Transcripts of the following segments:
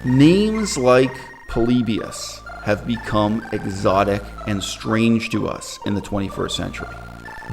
Names like Polybius have become exotic and strange to us in the 21st century.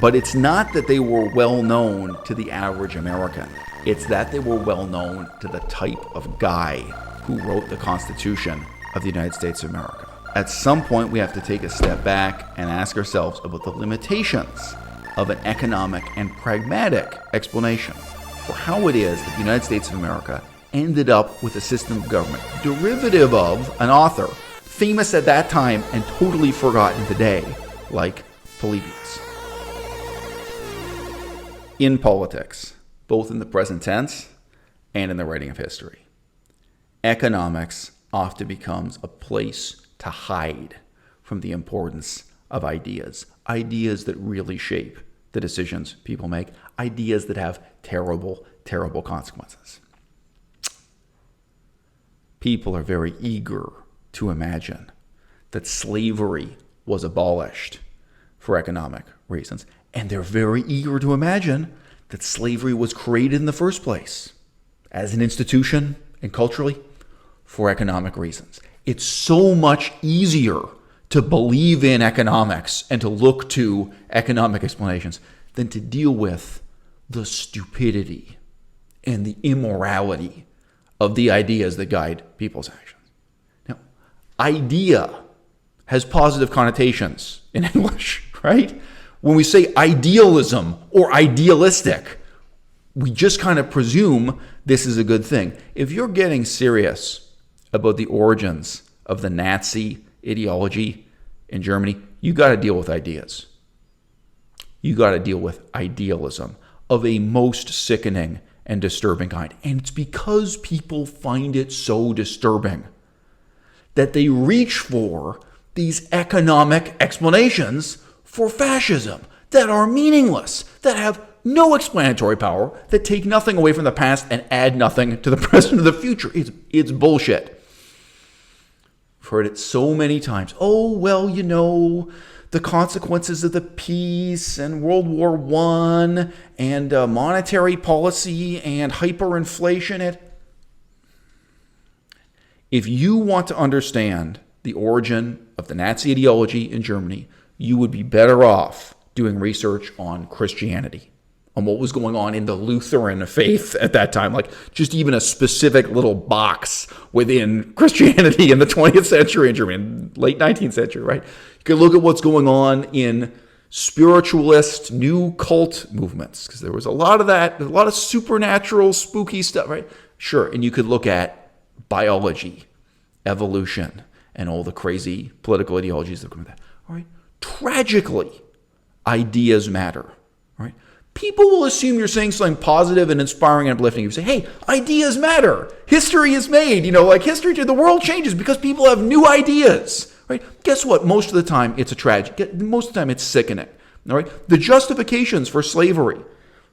But it's not that they were well known to the average American. It's that they were well known to the type of guy who wrote the Constitution of the United States of America. At some point, we have to take a step back and ask ourselves about the limitations of an economic and pragmatic explanation for how it is that the United States of America ended up with a system of government derivative of an author famous at that time and totally forgotten today, like Polybius. In politics, both in the present tense and in the writing of history, economics often becomes a place to hide from the importance of ideas. Ideas that really shape the decisions people make. Ideas that have terrible, terrible consequences. People are very eager to imagine that slavery was abolished for economic reasons. And they're very eager to imagine that slavery was created in the first place as an institution and culturally for economic reasons. It's so much easier to believe in economics and to look to economic explanations than to deal with the stupidity and the immorality of the ideas that guide people's actions. Now, idea has positive connotations in English, right? When we say idealism or idealistic, we just kind of presume this is a good thing. If you're getting serious about the origins of the Nazi ideology in Germany, you got to deal with ideas. You got to deal with idealism of a most sickening and disturbing kind. And it's because people find it so disturbing that they reach for these economic explanations for fascism that are meaningless, that have no explanatory power, that take nothing away from the past and add nothing to the present or the future. It's bullshit. I've heard it so many times. Oh, well, you know, the consequences of the peace and World War I and monetary policy and hyperinflation. If you want to understand the origin of the Nazi ideology in Germany, you would be better off doing research on Christianity, on what was going on in the Lutheran faith at that time, like just even a specific little box within Christianity in the 20th century in Germany, late 19th century, right? You can look at what's going on in spiritualist new cult movements, because there was a lot of that, a lot of supernatural, spooky stuff, right? Sure, and you could look at biology, evolution, and all the crazy political ideologies that come with that, all right? Tragically, ideas matter, right? People will assume you're saying something positive and inspiring and uplifting. You say, hey, ideas matter. History is made. Like history, the world changes because people have new ideas, right? Guess what? Most of the time, it's a tragedy. Most of the time, it's sickening, all right? The justifications for slavery,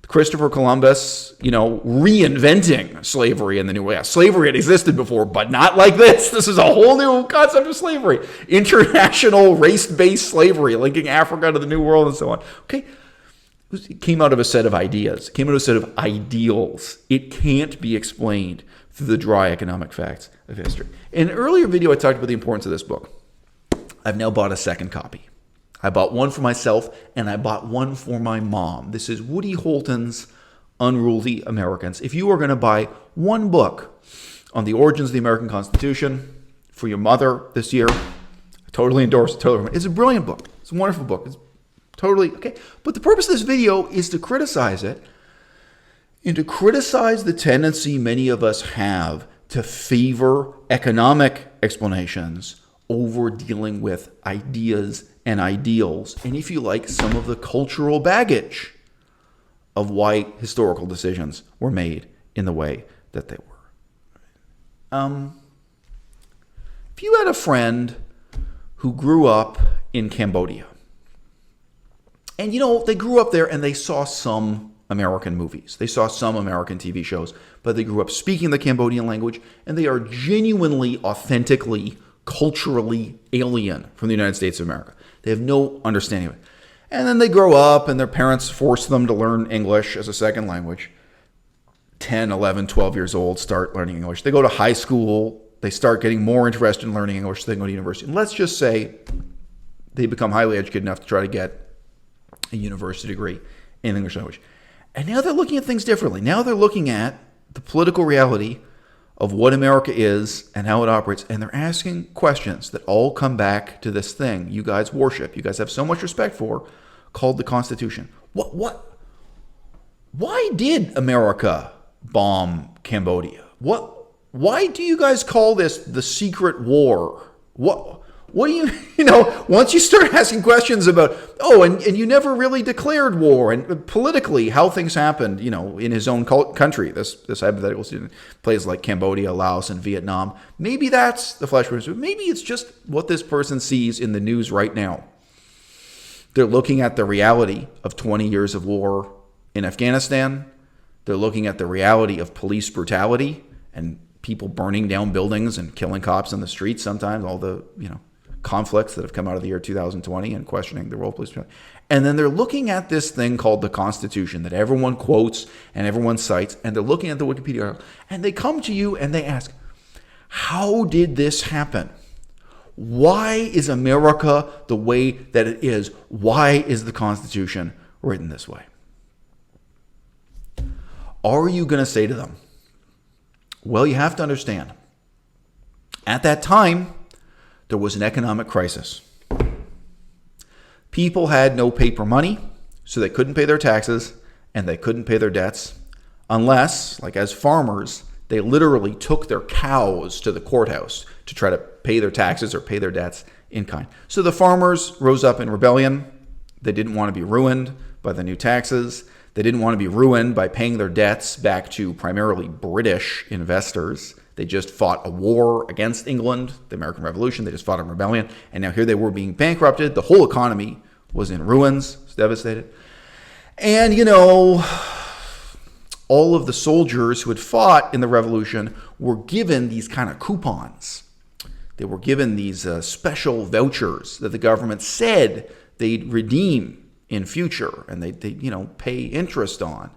Christopher Columbus, reinventing slavery in the new way. Slavery had existed before, but not like this. This is a whole new concept of slavery. International race-based slavery, linking Africa to the New World and so on. Okay, it came out of a set of ideas. It came out of a set of ideals. It can't be explained through the dry economic facts of history. In an earlier video, I talked about the importance of this book. I've now bought a second copy. I bought one for myself, and I bought one for my mom. This is Woody Holton's Unruly Americans. If you are going to buy one book on the origins of the American Constitution for your mother this year, I totally endorse it. It's a brilliant book. It's a wonderful book. It's totally okay. But the purpose of this video is to criticize it and to criticize the tendency many of us have to favor economic explanations over dealing with ideas and ideals, and if you like, some of the cultural baggage of why historical decisions were made in the way that they were. If you had a friend who grew up in Cambodia, and they grew up there and they saw some American movies, they saw some American TV shows, but they grew up speaking the Cambodian language, and they are genuinely, authentically, culturally alien from the United States of America. They have no understanding of it. And then they grow up and their parents force them to learn English as a second language. 10, 11, 12 years old, start learning English. They go to high school they start getting more interested in learning English, so they go to university. And let's just say they become highly educated enough to try to get a university degree in English language. And now they're looking at things differently. Now they're looking at the political reality of what America is and how it operates, and they're asking questions that all come back to this thing you guys worship, you guys have so much respect for, called the Constitution. Why did America bomb Cambodia? Why do you guys call this the secret war? What do you once you start asking questions about, and you never really declared war, and politically how things happened, in his own country, this hypothetical student, plays like Cambodia, Laos, and Vietnam. Maybe that's the flesh wound. Maybe it's just what this person sees in the news right now. They're looking at the reality of 20 years of war in Afghanistan. They're looking at the reality of police brutality and people burning down buildings and killing cops in the streets sometimes, all the, conflicts that have come out of the year 2020 and questioning the role of police brutality. And then they're looking at this thing called the Constitution that everyone quotes and everyone cites, and they're looking at the Wikipedia article, and they come to you and they ask, how did this happen? Why is America the way that it is? Why is the Constitution written this way? Are you going to say to them, well, you have to understand, at that time, there was an economic crisis. People had no paper money, so they couldn't pay their taxes and they couldn't pay their debts unless, like as farmers, they literally took their cows to the courthouse to try to pay their taxes or pay their debts in kind. So the farmers rose up in rebellion. They didn't want to be ruined by the new taxes. They didn't want to be ruined by paying their debts back to primarily British investors. They just fought a war against England, the American Revolution. They just fought a rebellion. And now here they were being bankrupted. The whole economy was in ruins. It's devastated. And, all of the soldiers who had fought in the revolution were given these kind of coupons. They were given these special vouchers that the government said they'd redeem in future and they pay interest on.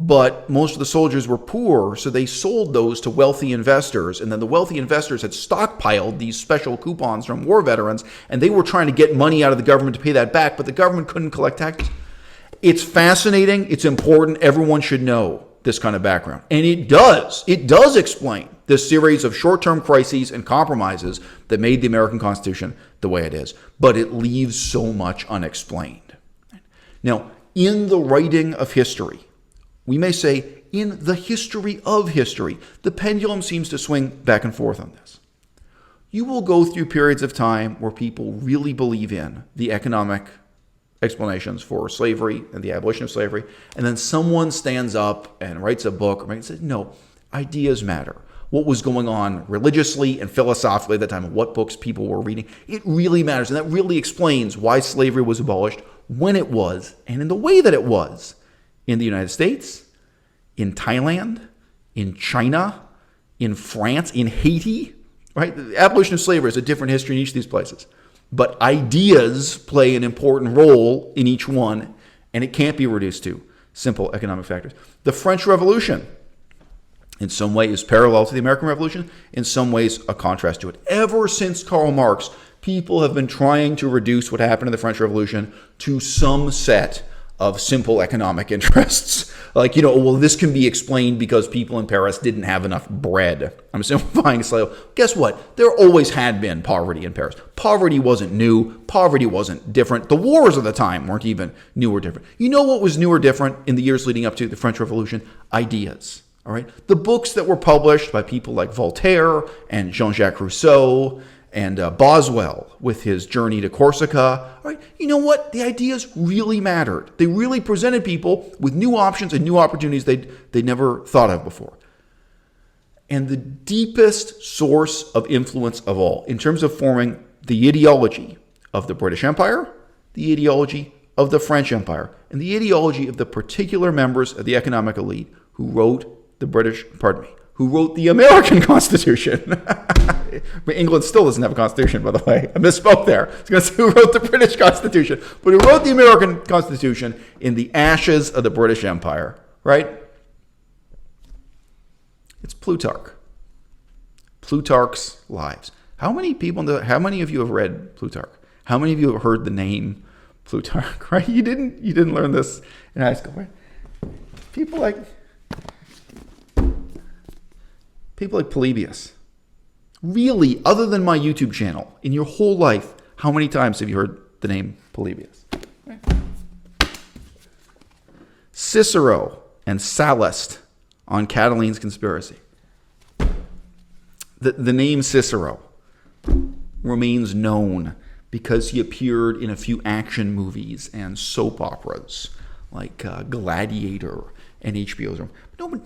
But most of the soldiers were poor, so they sold those to wealthy investors. And then the wealthy investors had stockpiled these special coupons from war veterans, and they were trying to get money out of the government to pay that back, but the government couldn't collect taxes. It's fascinating. It's important. Everyone should know this kind of background. And it does explain this series of short-term crises and compromises that made the American Constitution the way it is. But it leaves so much unexplained. Now, in the writing of history, we may say in the history of history, the pendulum seems to swing back and forth on this. You will go through periods of time where people really believe in the economic explanations for slavery and the abolition of slavery, and then someone stands up and writes a book and says, no, ideas matter. What was going on religiously and philosophically at that time, what books people were reading, it really matters. And that really explains why slavery was abolished, when it was, and in the way that it was. In the United States, in Thailand, in China, in France, in Haiti, right? The abolition of slavery is a different history in each of these places. But ideas play an important role in each one, and it can't be reduced to simple economic factors. The French Revolution, in some ways, is parallel to the American Revolution, in some ways, a contrast to it. Ever since Karl Marx, people have been trying to reduce what happened in the French Revolution to some set of simple economic interests. Like, this can be explained because people in Paris didn't have enough bread. I'm simplifying slightly. Guess what? There always had been poverty in Paris. Poverty wasn't new. Poverty wasn't different. The wars of the time weren't even new or different. You know what was new or different in the years leading up to the French Revolution? Ideas. All right? The books that were published by people like Voltaire and Jean-Jacques Rousseau and Boswell with his journey to Corsica. All right, you know what? The ideas really mattered. They really presented people with new options and new opportunities they'd never thought of before. And the deepest source of influence of all, in terms of forming the ideology of the British Empire, the ideology of the French Empire, and the ideology of the particular members of the economic elite who wrote who wrote the American Constitution. But England still doesn't have a constitution, by the way. I misspoke there. I was going to say who wrote the British Constitution, but who wrote the American Constitution in the ashes of the British Empire, right? It's Plutarch. Plutarch's Lives. How many of you have read Plutarch? How many of you have heard the name Plutarch? Right? You didn't learn this in high school, right? People like Polybius. Really, other than my YouTube channel, in your whole life, how many times have you heard the name Polybius? Right? Cicero and Sallust on Catiline's conspiracy. The name Cicero remains known because he appeared in a few action movies and soap operas like Gladiator and HBO's.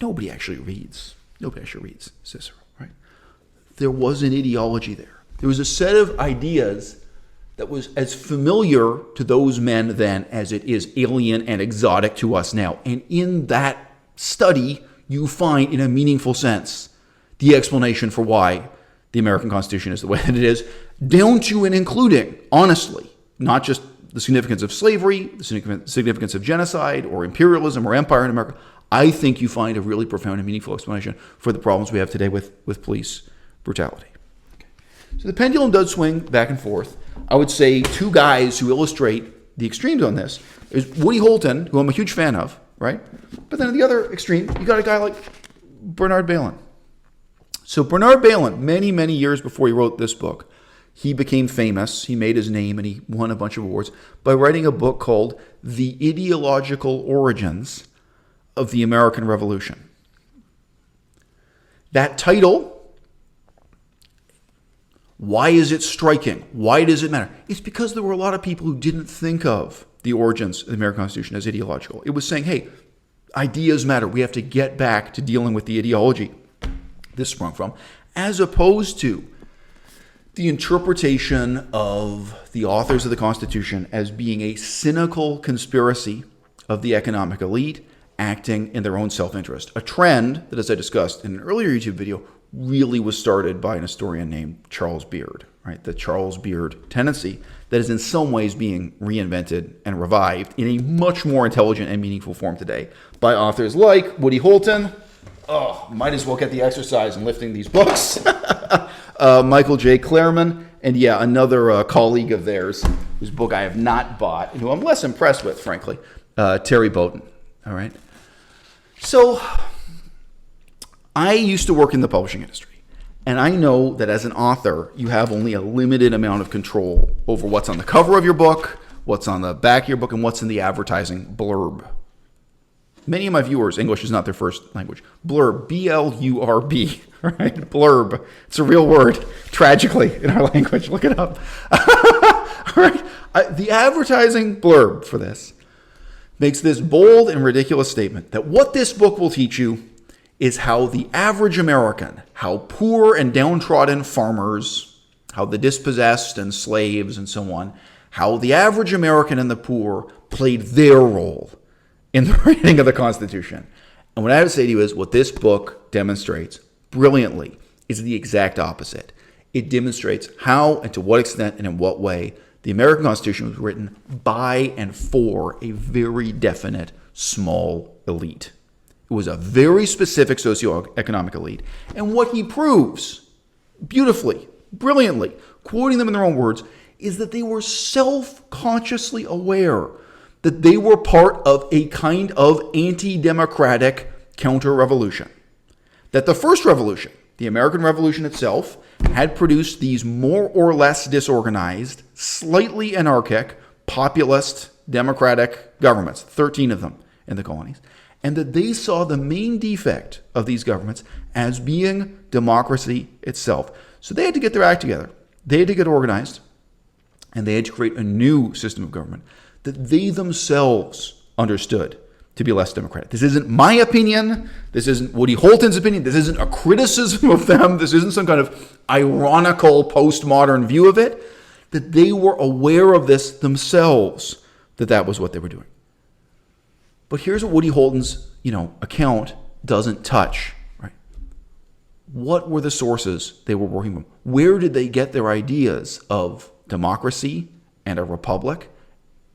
Nobody actually reads Cicero, right? There was an ideology there. There was a set of ideas that was as familiar to those men then as it is alien and exotic to us now. And in that study, you find, in a meaningful sense, the explanation for why the American Constitution is the way that it is, down to and including, honestly, not just the significance of slavery, the significance of genocide or imperialism or empire in America. I think you find a really profound and meaningful explanation for the problems we have today with police brutality. Okay. So the pendulum does swing back and forth. I would say two guys who illustrate the extremes on this is Woody Holton, who I'm a huge fan of, right? But then at the other extreme, you got a guy like Bernard Bailyn. So Bernard Bailyn, many, many years before he wrote this book, he became famous. He made his name and he won a bunch of awards by writing a book called The Ideological Origins of the American Revolution. That title, why is it striking? Why does it matter? It's because there were a lot of people who didn't think of the origins of the American Constitution as ideological. It was saying, hey, ideas matter. We have to get back to dealing with the ideology this sprung from, as opposed to the interpretation of the authors of the Constitution as being a cynical conspiracy of the economic elite acting in their own self-interest. A trend that, as I discussed in an earlier YouTube video, really was started by an historian named Charles Beard, right? The Charles Beard tendency that is in some ways being reinvented and revived in a much more intelligent and meaningful form today by authors like Woody Holton. Oh, might as well get the exercise in lifting these books. Michael J. Claremont, and yeah, another colleague of theirs whose book I have not bought, and who I'm less impressed with, frankly, Terry Bowden. All right. So I used to work in the publishing industry, and I know that as an author, you have only a limited amount of control over what's on the cover of your book, what's on the back of your book, and what's in the advertising blurb. Many of my viewers, English is not their first language. Blurb, B-L-U-R-B, right? Blurb. It's a real word, tragically, in our language. Look it up. All right. The advertising blurb for this makes this bold and ridiculous statement that what this book will teach you is how the average American, how poor and downtrodden farmers, how the dispossessed and slaves and so on, how the average American and the poor played their role in the writing of the Constitution. And what I have to say to you is what this book demonstrates brilliantly is the exact opposite. It demonstrates how and to what extent and in what way the American Constitution was written by and for a very definite small elite. It was a very specific socioeconomic elite. And what he proves beautifully, brilliantly, quoting them in their own words, is that they were self-consciously aware that they were part of a kind of anti-democratic counter-revolution. That the first revolution, the American Revolution itself, had produced these more or less disorganized, slightly anarchic, populist, democratic governments, 13 of them in the colonies, and that they saw the main defect of these governments as being democracy itself. So they had to get their act together. They had to get organized, and they had to create a new system of government that they themselves understood to be less democratic. This isn't my opinion. This isn't Woody Holton's opinion. This isn't a criticism of them. This isn't some kind of ironical postmodern view of it. That they were aware of this themselves, that was what they were doing. But here's what Woody Holton's, account doesn't touch, right? What were the sources they were working from? Where did they get their ideas of democracy and a republic?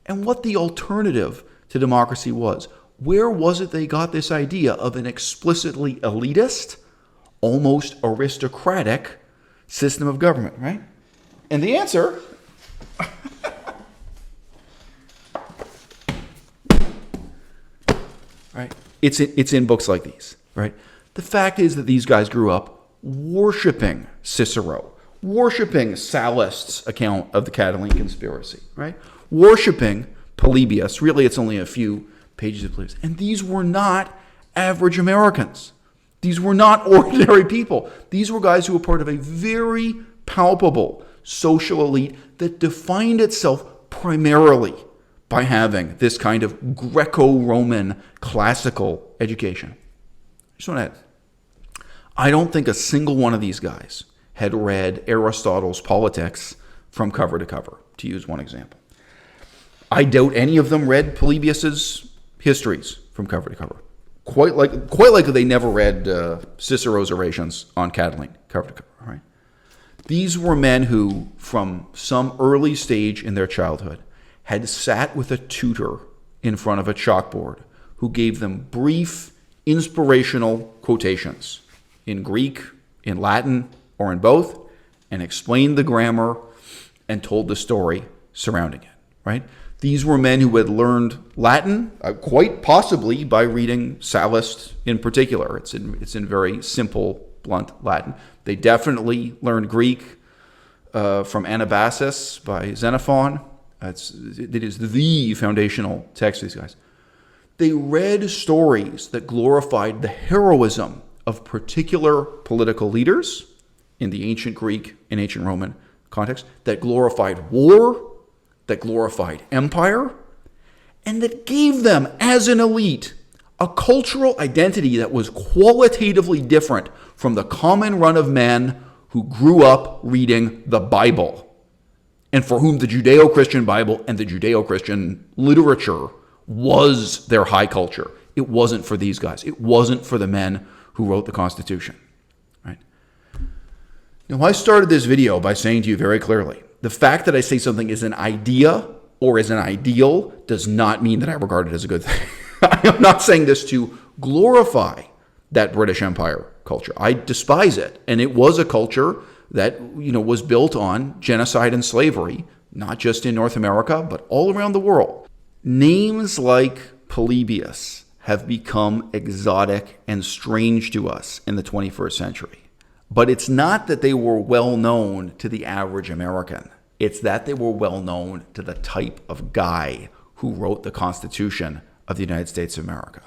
And what the alternative to democracy was? Where was it they got this idea of an explicitly elitist, almost aristocratic system of government, right? And the answer, right? It's in books like these, right? The fact is that these guys grew up worshiping Cicero, worshiping Sallust's account of the Catiline conspiracy, right? Worshiping Polybius. Really, it's only a few pages of Polybius. And these were not average Americans. These were not ordinary people. These were guys who were part of a very palpable social elite that defined itself primarily by having this kind of Greco-Roman classical education. I just want to add, I don't think a single one of these guys had read Aristotle's Politics from cover to cover, to use one example. I doubt any of them read Polybius's Histories from cover to cover. Quite likely they never read Cicero's Orations on Catiline cover to cover. Right? These were men who, from some early stage in their childhood, had sat with a tutor in front of a chalkboard who gave them brief, inspirational quotations in Greek, in Latin, or in both, and explained the grammar and told the story surrounding it. Right? These were men who had learned Latin, quite possibly by reading Sallust in particular. It's in very simple, blunt Latin. They definitely learned Greek from Anabasis by Xenophon. It is the foundational text of these guys. They read stories that glorified the heroism of particular political leaders in the ancient Greek and ancient Roman context, that glorified war, that glorified empire, and that gave them, as an elite, a cultural identity that was qualitatively different from the common run of men who grew up reading the Bible, and for whom the Judeo-Christian Bible and the Judeo-Christian literature was their high culture. It wasn't for these guys. It wasn't for the men who wrote the Constitution. Right? Now, I started this video by saying to you very clearly, the fact that I say something is an idea or is an ideal does not mean that I regard it as a good thing. I am not saying this to glorify that British Empire culture. I despise it. And it was a culture that, was built on genocide and slavery, not just in North America, but all around the world. Names like Polybius have become exotic and strange to us in the 21st century. But it's not that they were well known to the average American. It's that they were well known to the type of guy who wrote the Constitution of the United States of America.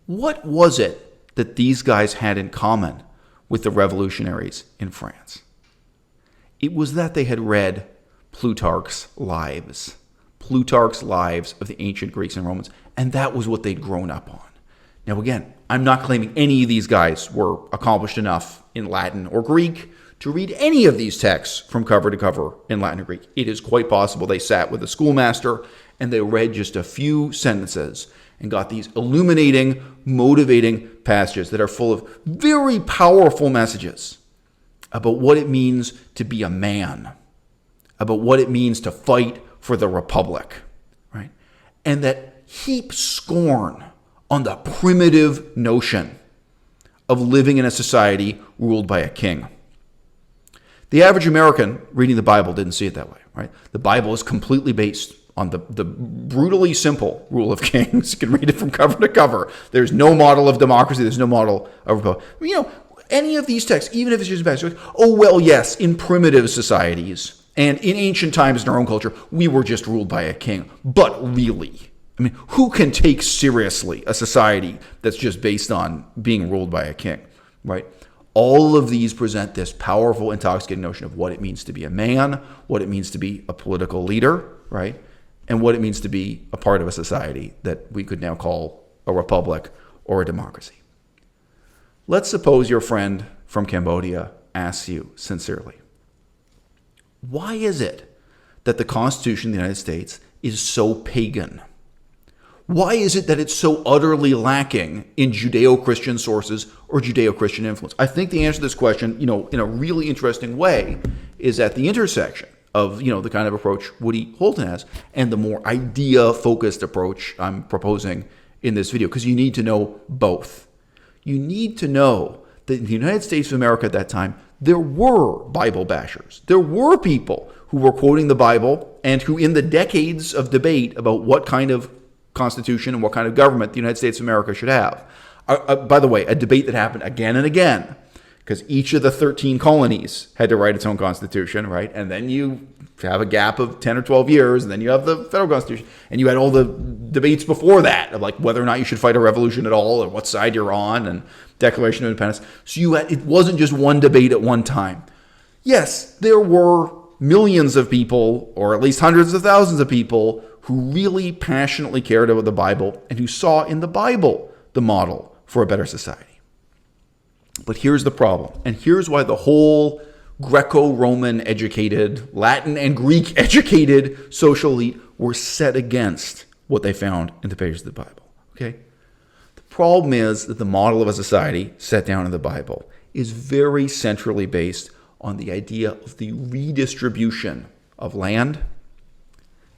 What was it that these guys had in common with the revolutionaries in France? It was that they had read Plutarch's lives of the ancient Greeks and Romans, and that was what they'd grown up on. Now, again, I'm not claiming any of these guys were accomplished enough in Latin or Greek to read any of these texts from cover to cover in Latin or Greek. It is quite possible they sat with a schoolmaster and they read just a few sentences and got these illuminating, motivating passages that are full of very powerful messages about what it means to be a man, about what it means to fight for the Republic, right? And that heap scorn on the primitive notion of living in a society ruled by a king. The average American reading the Bible didn't see it that way, right? The Bible is completely based on the brutally simple rule of kings. You can read it from cover to cover. There's no model of democracy. There's no model of republic. Any of these texts, even if it's just bad, like, oh, well, yes, in primitive societies and in ancient times in our own culture, we were just ruled by a king. But really, who can take seriously a society that's just based on being ruled by a king, right? All of these present this powerful, intoxicating notion of what it means to be a man, what it means to be a political leader, right? And what it means to be a part of a society that we could now call a republic or a democracy. Let's suppose your friend from Cambodia asks you sincerely, why is it that the Constitution of the United States is so pagan? Why is it that it's so utterly lacking in Judeo-Christian sources or Judeo-Christian influence? I think the answer to this question, in a really interesting way, is at the intersection of, the kind of approach Woody Holton has and the more idea-focused approach I'm proposing in this video, because you need to know both. You need to know that in the United States of America at that time, there were Bible bashers. There were people who were quoting the Bible and who, in the decades of debate about what kind of constitution and what kind of government the United States of America should have. By the way, a debate that happened again and again, because each of the 13 colonies had to write its own constitution, right? And then you have a gap of 10 or 12 years, and then you have the federal constitution, and you had all the debates before that of like whether or not you should fight a revolution at all, or what side you're on, and Declaration of Independence. So it wasn't just one debate at one time. Yes, there were millions of people, or at least hundreds of thousands of people, who really passionately cared about the Bible and who saw in the Bible the model for a better society. But here's the problem, and here's why the whole Greco-Roman educated, Latin and Greek educated social elite were set against what they found in the pages of the Bible. Okay? The problem is that the model of a society set down in the Bible is very centrally based on the idea of the redistribution of land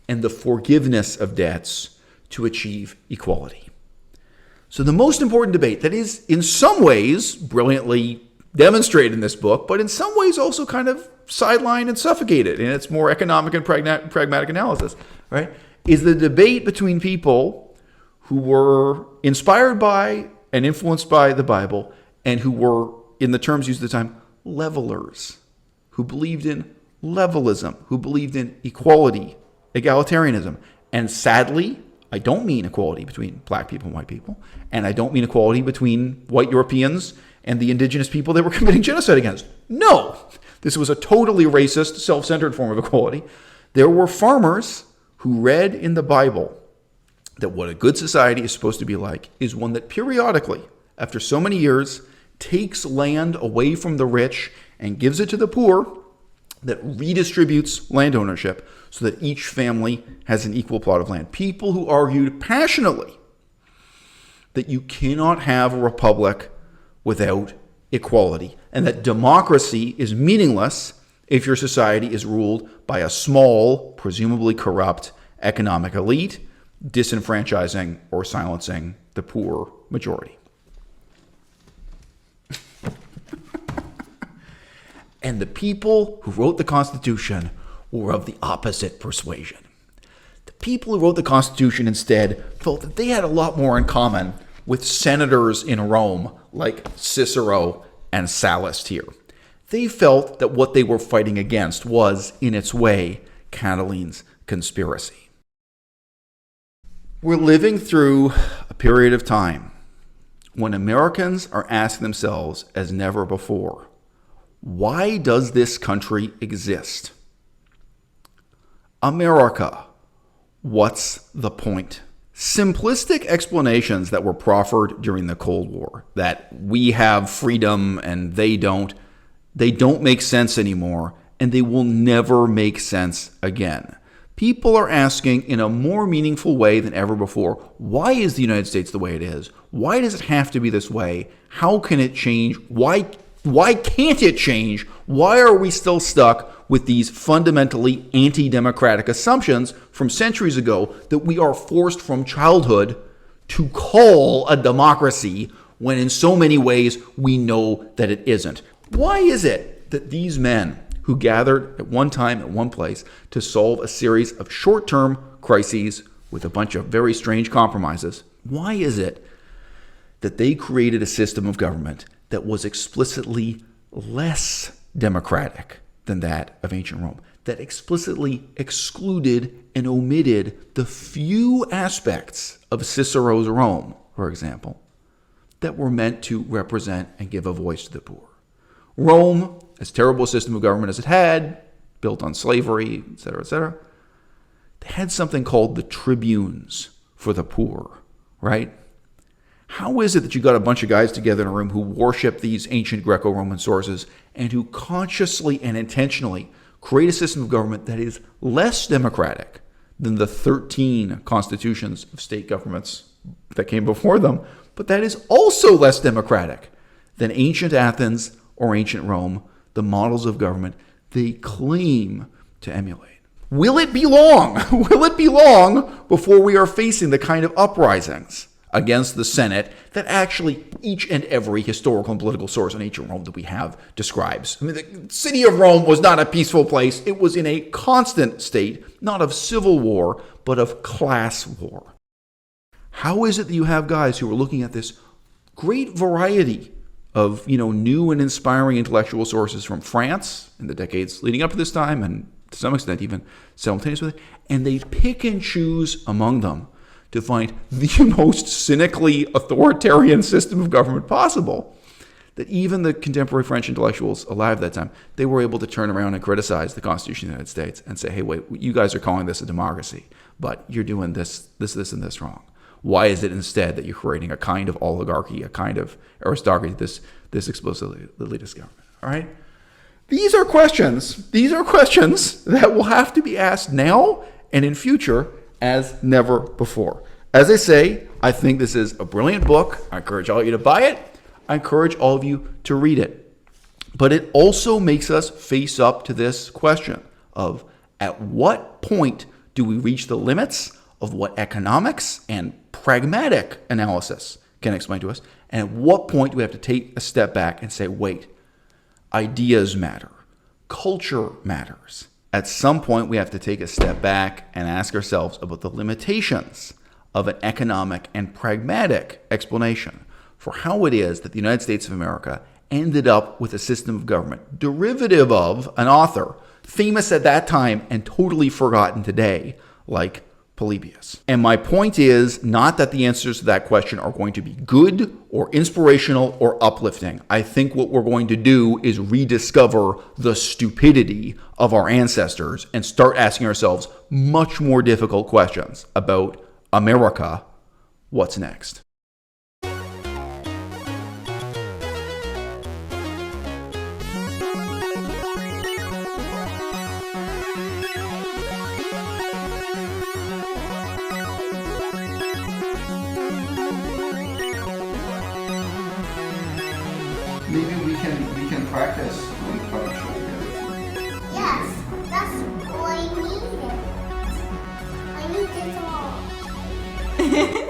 and the forgiveness of debts to achieve equality. So the most important debate that is in some ways brilliantly demonstrated in this book, but in some ways also kind of sidelined and suffocated in its more economic and pragmatic analysis, right, is the debate between people who were inspired by and influenced by the Bible and who were, in the terms used at the time, levelers, who believed in levelism, who believed in equality, egalitarianism. And sadly, I don't mean equality between black people and white people, and I don't mean equality between white Europeans and the indigenous people they were committing genocide against. No, this was a totally racist, self-centered form of equality. There were farmers who read in the Bible that what a good society is supposed to be like is one that periodically, after so many years, takes land away from the rich and gives it to the poor, that redistributes land ownership so that each family has an equal plot of land. People who argued passionately that you cannot have a republic without equality, and that democracy is meaningless if your society is ruled by a small, presumably corrupt economic elite, disenfranchising or silencing the poor majority. And the people who wrote the Constitution were of the opposite persuasion. The people who wrote the Constitution instead felt that they had a lot more in common with senators in Rome like Cicero and Sallust here. They felt that what they were fighting against was, in its way, Catiline's conspiracy. We're living through a period of time when Americans are asking themselves, as never before, why does this country exist? America, what's the point? Simplistic explanations that were proffered during the Cold War, that we have freedom and they don't make sense anymore, and they will never make sense again. People are asking in a more meaningful way than ever before, why is the United States the way it is? Why does it have to be this way? How can it change? Why can't it change? Why are we still stuck with these fundamentally anti-democratic assumptions from centuries ago that we are forced from childhood to call a democracy when in so many ways we know that it isn't? Why is it that these men who gathered at one time at one place to solve a series of short-term crises with a bunch of very strange compromises, why is it that they created a system of government that was explicitly less democratic than that of ancient Rome, that explicitly excluded and omitted the few aspects of Cicero's Rome, for example, that were meant to represent and give a voice to the poor? Rome, as terrible a system of government as it had, built on slavery, etc., they had something called the tribunes for the poor, right? How is it that you got a bunch of guys together in a room who worship these ancient Greco-Roman sources and who consciously and intentionally create a system of government that is less democratic than the 13 constitutions of state governments that came before them, but that is also less democratic than ancient Athens or ancient Rome, the models of government they claim to emulate? Will it be long? Will it be long before we are facing the kind of uprisings against the Senate that actually each and every historical and political source on ancient Rome that we have describes. I mean, the city of Rome was not a peaceful place. It was in a constant state, not of civil war, but of class war. How is it that you have guys who are looking at this great variety of, new and inspiring intellectual sources from France in the decades leading up to this time, and to some extent even simultaneous with it, and they pick and choose among them to find the most cynically authoritarian system of government possible, that even the contemporary French intellectuals alive at that time, they were able to turn around and criticize the Constitution of the United States and say, hey, wait, you guys are calling this a democracy, but you're doing this, and this wrong. Why is it instead that you're creating a kind of oligarchy, a kind of aristocracy, this explicitly elitist government? All right? These are questions that will have to be asked now and in future as never before. As I say, I think this is a brilliant book. I encourage all of you to buy it. I encourage all of you to read it. But it also makes us face up to this question of at what point do we reach the limits of what economics and pragmatic analysis can explain to us, and at what point do we have to take a step back and say, wait, ideas matter, culture matters. At some point, we have to take a step back and ask ourselves about the limitations of an economic and pragmatic explanation for how it is that the United States of America ended up with a system of government derivative of an author famous at that time and totally forgotten today, like Polybius. And my point is not that the answers to that question are going to be good or inspirational or uplifting. I think what we're going to do is rediscover the stupidity of our ancestors and start asking ourselves much more difficult questions about America. What's next? Maybe we can practice on the show. Yes, that's all I needed. I need it all.